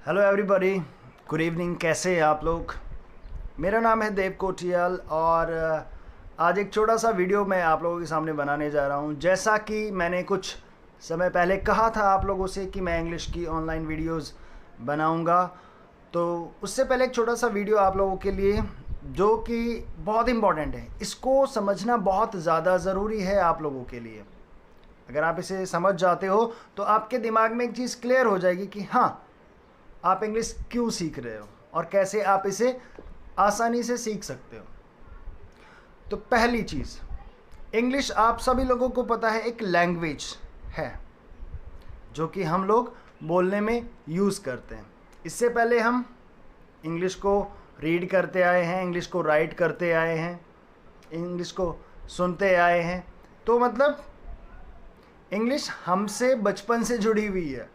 Hello everybody, good evening. कैसे हैं आप लोग? मेरा नाम है देव कोटियाल और आज एक छोटा सा वीडियो मैं आप लोगों के सामने बनाने जा रहा हूं। जैसा कि मैंने कुछ समय पहले कहा था आप लोगों से कि मैं इंग्लिश की ऑनलाइन वीडियोस बनाऊंगा, तो उससे पहले एक छोटा सा वीडियो आप लोगों के लिए जो कि बहुत इम्पॉर्टेंट है। इसको समझना बहुत ज़्यादा ज़रूरी है आप लोगों के लिए। अगर आप इसे समझ जाते हो तो आपके दिमाग में एक चीज़ क्लियर हो जाएगी कि हाँ, आप इंग्लिश क्यों सीख रहे हो और कैसे आप इसे आसानी से सीख सकते हो। तो पहली चीज़, इंग्लिश आप सभी लोगों को पता है एक लैंग्वेज है जो कि हम लोग बोलने में यूज़ करते हैं। इससे पहले हम इंग्लिश को रीड करते आए हैं, इंग्लिश को राइट करते आए हैं, इंग्लिश को सुनते आए हैं। तो मतलब इंग्लिश हमसे बचपन से जुड़ी हुई है,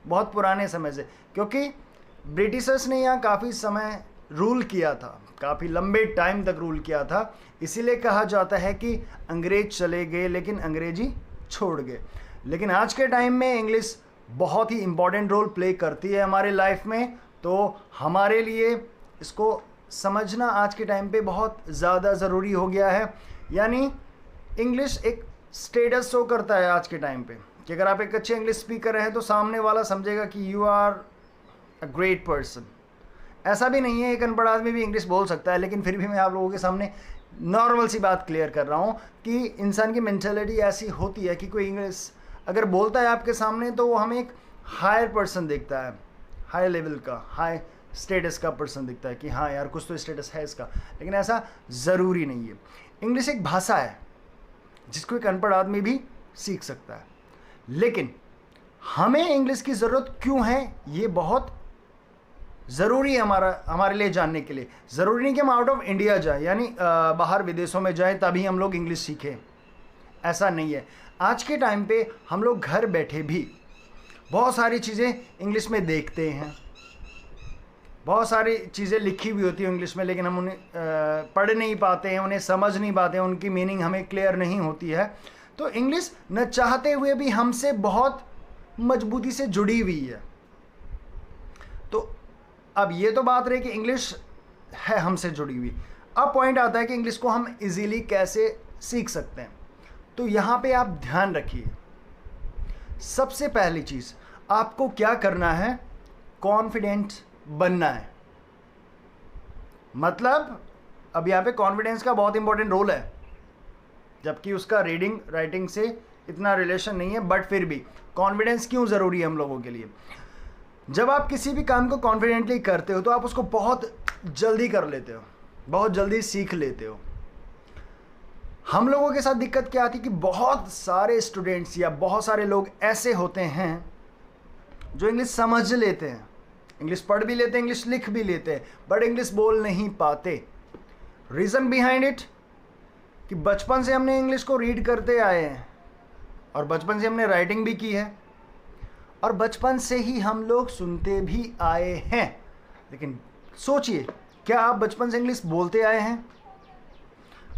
बहुत पुराने समय से, क्योंकि ब्रिटिशर्स ने यहाँ काफ़ी समय रूल किया था, काफ़ी लंबे टाइम तक रूल किया था। इसीलिए कहा जाता है कि अंग्रेज चले गए लेकिन अंग्रेजी छोड़ गए। लेकिन आज के टाइम में इंग्लिश बहुत ही इम्पॉर्टेंट रोल प्ले करती है हमारे लाइफ में। तो हमारे लिए इसको समझना आज के टाइम पे बहुत ज़्यादा ज़रूरी हो गया है। यानी इंग्लिश एक स्टेटस शो करता है आज के टाइम पे कि अगर आप एक अच्छे इंग्लिश स्पीकर हैं तो सामने वाला समझेगा कि you are a great person. ऐसा भी नहीं है, एक अनपढ़ आदमी भी इंग्लिश बोल सकता है, लेकिन फिर भी मैं आप लोगों के सामने नॉर्मल सी बात क्लियर कर रहा हूँ कि इंसान की मेंटालिटी ऐसी होती है कि कोई इंग्लिश अगर बोलता है आपके सामने तो वो हमें एक हायर पर्सन दिखता है, हाई लेवल का, हाई स्टेटस का पर्सन दिखता है कि हाँ यार कुछ तो स्टेटस है इसका। लेकिन ऐसा ज़रूरी नहीं है। इंग्लिश एक भाषा है जिसको एक अनपढ़ आदमी भी सीख सकता है। लेकिन हमें इंग्लिश की ज़रूरत क्यों है, ये बहुत ज़रूरी है हमारे लिए जानने के लिए। ज़रूरी नहीं कि हम आउट ऑफ इंडिया जाए, यानी बाहर विदेशों में जाएं तभी हम लोग इंग्लिश सीखें, ऐसा नहीं है। आज के टाइम पे हम लोग घर बैठे भी बहुत सारी चीज़ें इंग्लिश में देखते हैं, बहुत सारी चीज़ें लिखी हुई होती है इंग्लिश में, लेकिन हम उन्हें पढ़ नहीं पाते हैं, उन्हें समझ नहीं पाते हैं, उनकी मीनिंग हमें क्लियर नहीं होती है। तो इंग्लिश न चाहते हुए भी हमसे बहुत मजबूती से जुड़ी हुई है। तो अब ये तो बात रही कि इंग्लिश है हमसे जुड़ी हुई। अब पॉइंट आता है कि इंग्लिश को हम इजीली कैसे सीख सकते हैं। तो यहाँ पे आप ध्यान रखिए, सबसे पहली चीज़ आपको क्या करना है, कॉन्फिडेंट बनना है। मतलब अब यहाँ पे कॉन्फिडेंस का बहुत इंपॉर्टेंट रोल है, जबकि उसका रीडिंग राइटिंग से इतना रिलेशन नहीं है, बट फिर भी कॉन्फिडेंस क्यों ज़रूरी है हम लोगों के लिए। जब आप किसी भी काम को कॉन्फिडेंटली करते हो तो आप उसको बहुत जल्दी कर लेते हो, बहुत जल्दी सीख लेते हो। हम लोगों के साथ दिक्कत क्या आती है कि बहुत सारे स्टूडेंट्स या बहुत सारे लोग ऐसे होते हैं जो इंग्लिश समझ लेते हैं, इंग्लिश पढ़ भी लेते हैं, इंग्लिश लिख भी लेते हैं, बट इंग्लिश बोल नहीं पाते। रीज़न बिहाइंड इट कि बचपन से हमने इंग्लिश को रीड करते आए हैं और बचपन से हमने राइटिंग भी की है और बचपन से ही हम लोग सुनते भी आए हैं। लेकिन सोचिए, क्या आप बचपन से इंग्लिश बोलते आए हैं?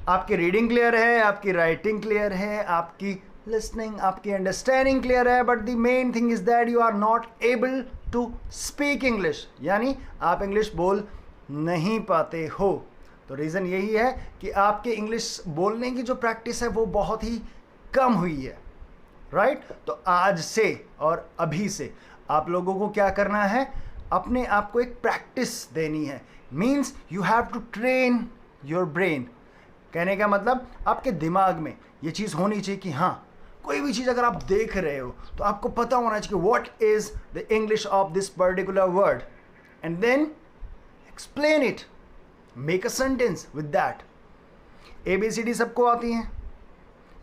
आपकी रीडिंग क्लियर है, आपकी राइटिंग क्लियर है, आपकी लिसनिंग, आपकी अंडरस्टैंडिंग क्लियर है, but the main thing is that you are not able to speak English, यानी आप इंग्लिश बोल नहीं पाते हो। तो रीज़न यही है कि आपके इंग्लिश बोलने की जो प्रैक्टिस है वो बहुत ही कम हुई है, राइट? तो आज से और अभी से आप लोगों को क्या करना है, अपने आप को एक प्रैक्टिस देनी है। Means you have to train your brain. कहने का मतलब आपके दिमाग में ये चीज़ होनी चाहिए कि हाँ, कोई भी चीज़ अगर आप देख रहे हो तो आपको पता होना चाहिए what is the English of this particular word and then explain it, make a sentence with that. ABCD सबको आती हैं,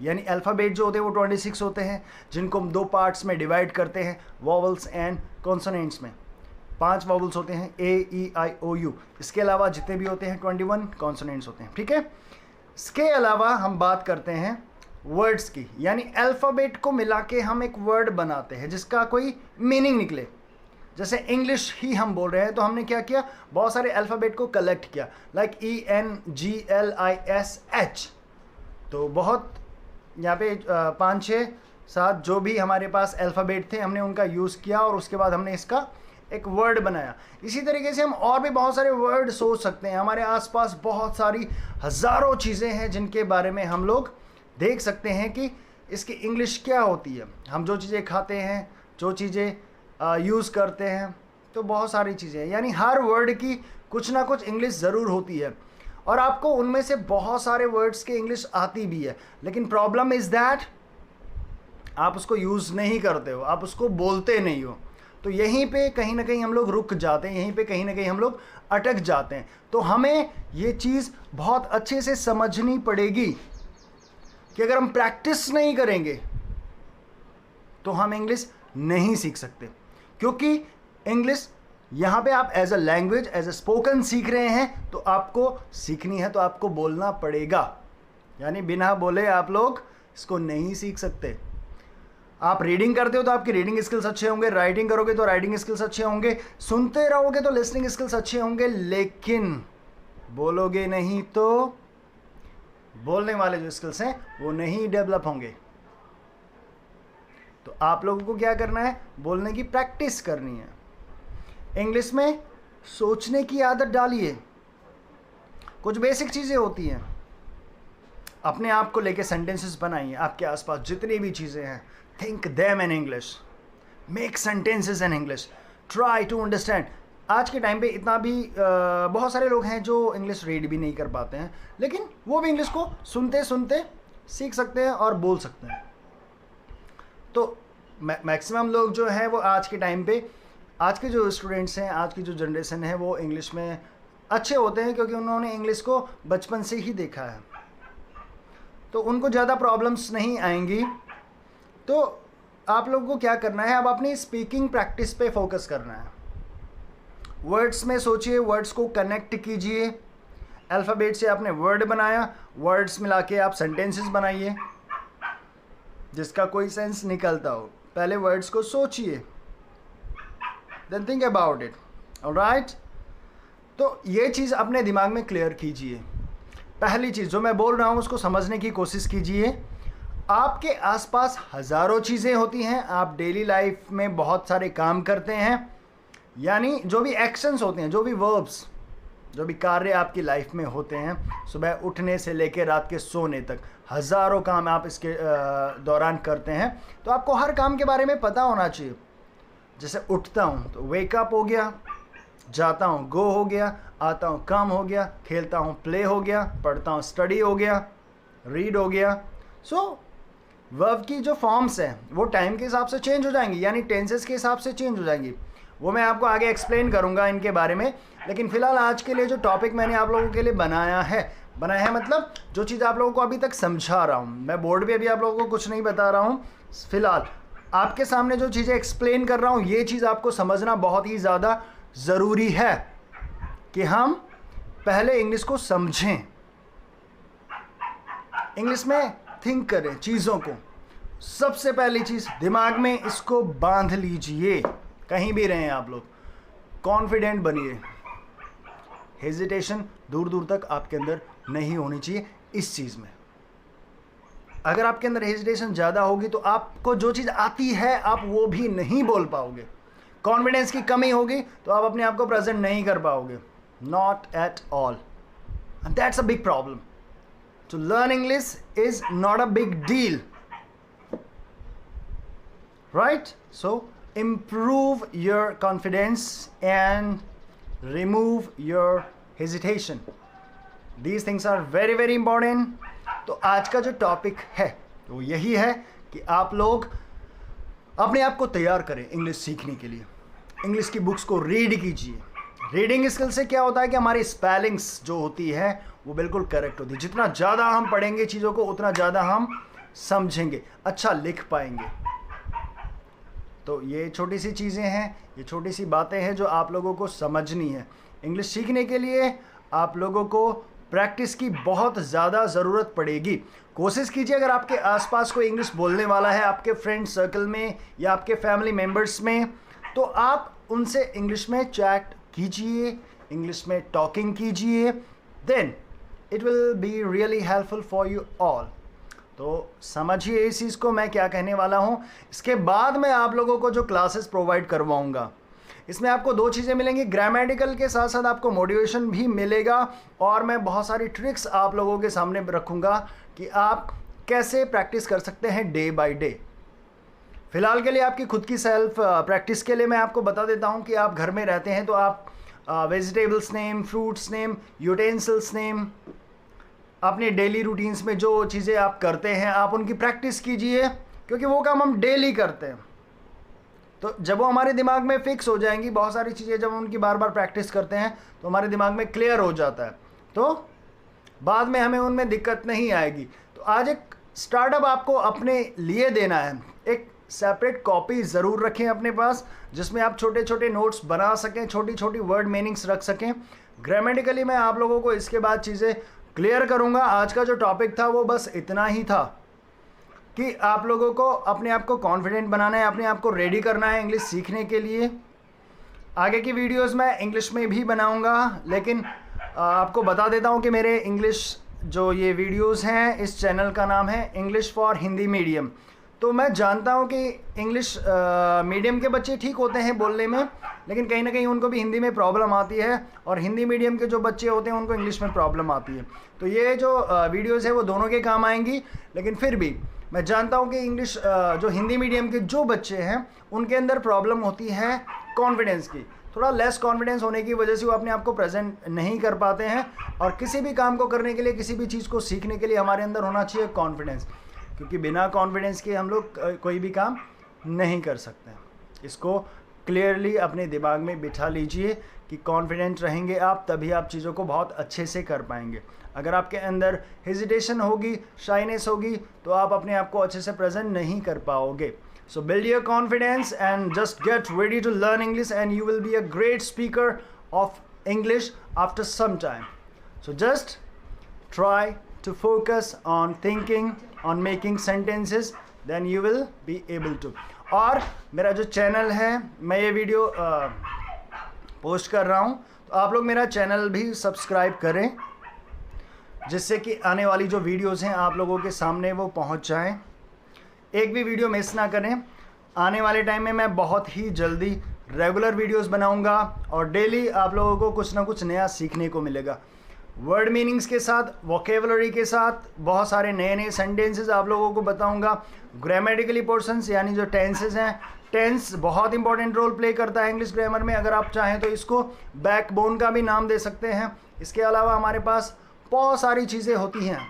यानी अल्फ़ाबेट जो होते हैं वो 26 होते हैं, जिनको हम 2 पार्ट्स में डिवाइड करते हैं, वॉवल्स एंड कॉन्सोनेंट्स में। 5 वॉवल्स होते हैं, A E I O U। इसके अलावा जितने भी होते हैं 21 कॉन्सोनेंट्स होते हैं, ठीक है। इसके अलावा हम बात करते हैं वर्ड्स की, यानी अल्फ़ाबेट को मिला के हम एक वर्ड बनाते हैं जिसका कोई मीनिंग निकले। जैसे इंग्लिश ही हम बोल रहे हैं तो हमने क्या किया, बहुत सारे अल्फ़ाबेट को कलेक्ट किया, लाइक ENGLISH। तो बहुत यहाँ पे 5 6 7 जो भी हमारे पास अल्फ़ाबेट थे हमने उनका यूज़ किया और उसके बाद हमने इसका एक वर्ड बनाया। इसी तरीके से हम और भी बहुत सारे वर्ड सोच सकते हैं। हमारे आसपास बहुत सारी हज़ारों चीज़ें हैं जिनके बारे में हम लोग देख सकते हैं कि इसकी इंग्लिश क्या होती है। हम जो चीज़ें खाते हैं, जो चीज़ें यूज़ करते हैं, तो बहुत सारी चीज़ें हैं। यानी हर वर्ड की कुछ ना कुछ इंग्लिश ज़रूर होती है और आपको उनमें से बहुत सारे वर्ड्स की इंग्लिश आती भी है, लेकिन प्रॉब्लम इज़ दैट आप उसको यूज़ नहीं करते हो, आप उसको बोलते नहीं हो। तो यहीं पे कहीं ना कहीं हम लोग रुक जाते हैं, यहीं पे कहीं ना कहीं हम लोग अटक जाते हैं। तो हमें ये चीज़ बहुत अच्छे से समझनी पड़ेगी कि अगर हम प्रैक्टिस नहीं करेंगे तो हम इंग्लिश नहीं सीख सकते, क्योंकि इंग्लिश यहाँ पे आप as a language, as a spoken सीख रहे हैं, तो आपको सीखनी है तो आपको बोलना पड़ेगा। यानी बिना बोले आप लोग इसको नहीं सीख सकते। आप रीडिंग करते हो तो आपकी रीडिंग स्किल्स अच्छे होंगे, राइटिंग करोगे तो राइटिंग स्किल्स अच्छे होंगे, सुनते रहोगे तो लिसनिंग स्किल्स अच्छे होंगे, लेकिन बोलोगे नहीं तो बोलने वाले जो स्किल्स हैं वो नहीं डेवलप होंगे। तो आप लोगों को क्या करना है? बोलने की प्रैक्टिस करनी है। इंग्लिश में सोचने की आदत डालिए। कुछ बेसिक चीज़ें होती हैं, अपने आप को लेके सेंटेंसेस बनाइए। आपके आसपास जितनी भी चीज़ें हैं, think them in English, make sentences in English, try to understand. आज के टाइम पे इतना भी बहुत सारे लोग हैं जो इंग्लिश रीड भी नहीं कर पाते हैं, लेकिन वो भी इंग्लिश को सुनते सुनते सीख सकते हैं और बोल सकते हैं। तो मैक्सिमम लोग जो हैं वो आज के टाइम पे, आज के जो स्टूडेंट्स हैं, आज की जो जनरेशन है, वो इंग्लिश में अच्छे होते हैं क्योंकि उन्होंने इंग्लिश को बचपन से ही देखा है, तो उनको ज़्यादा प्रॉब्लम्स नहीं आएंगी। तो आप लोगों को क्या करना है? अब अपनी स्पीकिंग प्रैक्टिस पे फोकस करना है। वर्ड्स में सोचिए, वर्ड्स को कनेक्ट कीजिए। अल्फ़ाबेट से आपने वर्ड बनाया, वर्ड्स मिला के आप सेंटेंसेस बनाइए जिसका कोई सेंस निकलता हो। पहले वर्ड्स को सोचिए, then think about it. Alright, तो ये चीज़ अपने दिमाग में क्लियर कीजिए। पहली चीज़ जो मैं बोल रहा हूँ उसको समझने की कोशिश कीजिए। आपके आसपास हज़ारों चीज़ें होती हैं, आप डेली लाइफ में बहुत सारे काम करते हैं, यानी जो भी एक्शंस होते हैं, जो भी वर्ब्स, जो भी कार्य आपकी लाइफ में होते हैं, सुबह उठने से लेकर रात के सोने तक हज़ारों काम आप इसके दौरान करते हैं। तो आपको हर काम के बारे में पता होना चाहिए। जैसे उठता हूँ तो वेकअप हो गया, जाता हूँ गो हो गया, आता हूँ कम हो गया, खेलता हूँ प्ले हो गया, पढ़ता हूँ स्टडी हो गया, रीड हो गया। सो वर्ब की जो फॉर्म्स हैं वो टाइम के हिसाब से चेंज हो जाएंगी, यानी टेंसेस के हिसाब से चेंज हो जाएंगी। वो मैं आपको आगे एक्सप्लेन करूँगा इनके बारे में। लेकिन फ़िलहाल आज के लिए जो टॉपिक मैंने आप लोगों के लिए बनाया है मतलब जो चीज़ आप लोगों को अभी तक समझा रहा हूँ, मैं बोर्ड पे अभी आप लोगों को कुछ नहीं बता रहा हूँ। फ़िलहाल आपके सामने जो चीज़ें एक्सप्लेन कर रहा हूँ, ये चीज़ आपको समझना बहुत ही ज़्यादा ज़रूरी है कि हम पहले इंग्लिश को समझें, इंग्लिश में थिंक करें चीज़ों को। सबसे पहली चीज़, दिमाग में इसको बांध लीजिए। कहीं भी रहें आप लोग, कॉन्फिडेंट बनिए। हेजिटेशन दूर दूर तक आपके अंदर नहीं होनी चाहिए इस चीज़ में। अगर आपके अंदर हेजिटेशन ज़्यादा होगी तो आपको जो चीज़ आती है आप वो भी नहीं बोल पाओगे। कॉन्फिडेंस की कमी होगी तो आप अपने आप को प्रेजेंट नहीं कर पाओगे, not at all. And that's a big problem. To learn English is not a big deal, right? So improve your confidence and remove your hesitation. These things are very very important. तो आज का जो topic है वो यही है कि आप लोग अपने आप को तैयार करें इंग्लिश सीखने के लिए। इंग्लिश की बुक्स को रीड कीजिए। रीडिंग स्किल से क्या होता है कि हमारी स्पेलिंग्स जो होती है वो बिल्कुल करेक्ट होती है। जितना ज़्यादा हम पढ़ेंगे चीज़ों को उतना ज़्यादा हम समझेंगे, अच्छा लिख पाएंगे। तो ये छोटी सी चीज़ें हैं, ये छोटी सी बातें हैं जो आप लोगों को समझनी है। इंग्लिश सीखने के लिए आप लोगों को प्रैक्टिस की बहुत ज़्यादा ज़रूरत पड़ेगी। कोशिश कीजिए, अगर आपके आसपास कोई इंग्लिश बोलने वाला है आपके फ्रेंड सर्कल में या आपके फैमिली मेम्बर्स में, तो आप उनसे इंग्लिश में चैट कीजिए, इंग्लिश में टॉकिंग कीजिए, then it will be really helpful for you all. तो समझिए इस चीज़ को मैं क्या कहने वाला हूँ। इसके बाद मैं आप लोगों को जो क्लासेस प्रोवाइड करवाऊँगा, इसमें आपको दो चीज़ें मिलेंगी, ग्रामेटिकल के साथ साथ आपको मोटिवेशन भी मिलेगा, और मैं बहुत सारी ट्रिक्स आप लोगों के सामने रखूँगा कि आप कैसे प्रैक्टिस कर सकते हैं डे बाय डे। फ़िलहाल के लिए आपकी खुद की सेल्फ प्रैक्टिस के लिए मैं आपको बता देता हूँ कि आप घर में रहते हैं तो आप vegetables name, fruits name, utensils name, अपने डेली रूटीन्स में जो चीज़ें आप करते हैं आप उनकी प्रैक्टिस कीजिए, क्योंकि वो काम हम डेली करते हैं। तो जब वो हमारे दिमाग में फिक्स हो जाएंगी, बहुत सारी चीज़ें जब हम उनकी बार बार प्रैक्टिस करते हैं तो हमारे दिमाग में क्लियर हो जाता है, तो बाद में हमें उनमें दिक्कत नहीं आएगी। तो आज एक स्टार्टअप आपको अपने लिए देना है। एक सेपरेट कॉपी ज़रूर रखें अपने पास, जिसमें आप छोटे छोटे नोट्स बना सकें, छोटी छोटी वर्ड मीनिंग्स रख सकें। ग्रामेटिकली मैं आप लोगों को इसके बाद चीज़ें क्लियर करूँगा। आज का जो टॉपिक था वो बस इतना ही था कि आप लोगों को अपने आप को कॉन्फिडेंट बनाना है, अपने आप को रेडी करना है इंग्लिश सीखने के लिए। आगे की वीडियोस मैं इंग्लिश में भी बनाऊंगा, लेकिन आपको बता देता हूं कि मेरे इंग्लिश जो ये वीडियोस हैं, इस चैनल का नाम है इंग्लिश फॉर हिंदी मीडियम। तो मैं जानता हूं कि इंग्लिश मीडियम के बच्चे ठीक होते हैं बोलने में, लेकिन कहीं ना कहीं उनको भी हिंदी में प्रॉब्लम आती है, और हिंदी मीडियम के जो बच्चे होते हैं उनको इंग्लिश में प्रॉब्लम आती है। तो ये जो वीडियोज़ है वो दोनों के काम आएंगी, लेकिन फिर भी मैं जानता हूँ कि इंग्लिश जो हिंदी मीडियम के जो बच्चे हैं उनके अंदर प्रॉब्लम होती है कॉन्फिडेंस की। थोड़ा लेस कॉन्फिडेंस होने की वजह से वो अपने आप को प्रेजेंट नहीं कर पाते हैं, और किसी भी काम को करने के लिए, किसी भी चीज़ को सीखने के लिए हमारे अंदर होना चाहिए कॉन्फिडेंस, क्योंकि बिना कॉन्फिडेंस के हम लोग कोई भी काम नहीं कर सकते। इसको क्लियरली अपने दिमाग में बिठा लीजिए कि कॉन्फिडेंट रहेंगे आप तभी आप चीज़ों को बहुत अच्छे से कर पाएंगे। अगर आपके अंदर हेजिटेशन होगी, शाइनेस होगी, तो आप अपने आप को अच्छे से प्रेजेंट नहीं कर पाओगे। So build your confidence and just get ready to learn English and you will be a great speaker of English after some time. So just try to focus on thinking, on making sentences, then you will be able to। और मेरा जो channel है, मैं ये video post कर रहा हूँ, तो आप लोग मेरा चैनल भी सब्सक्राइब करें, जिससे कि आने वाली जो वीडियोस हैं आप लोगों के सामने वो पहुँच जाएं। एक भी वीडियो मिस ना करें। आने वाले टाइम में मैं बहुत ही जल्दी रेगुलर वीडियोस बनाऊंगा, और डेली आप लोगों को कुछ ना कुछ नया सीखने को मिलेगा। वर्ड मीनिंग्स के साथ, वोकेबलरी के साथ, बहुत सारे नए नए सेंटेंसेस आप लोगों को बताऊंगा। ग्रामेटिकली पोर्शंस यानी जो टेंसेस हैं, टेंस बहुत इंपॉर्टेंट रोल प्ले करता है इंग्लिश ग्रामर में। अगर आप चाहें तो इसको बैकबोन का भी नाम दे सकते हैं। इसके अलावा हमारे पास बहुत सारी चीज़ें होती हैं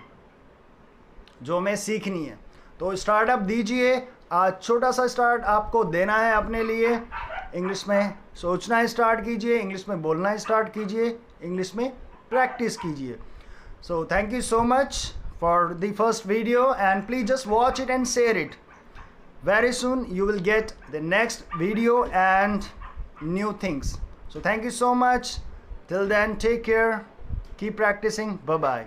जो हमें सीखनी है। तो स्टार्टअप दीजिए, आज छोटा सा स्टार्ट आपको देना है अपने लिए। इंग्लिश में सोचना स्टार्ट कीजिए, इंग्लिश में बोलना स्टार्ट कीजिए, इंग्लिश में प्रैक्टिस कीजिए। So thank you so much for the first video, and please just watch it and share it. Very soon you will get the next video and new things. So thank you so much. Till then, take care, keep practicing. Bye bye.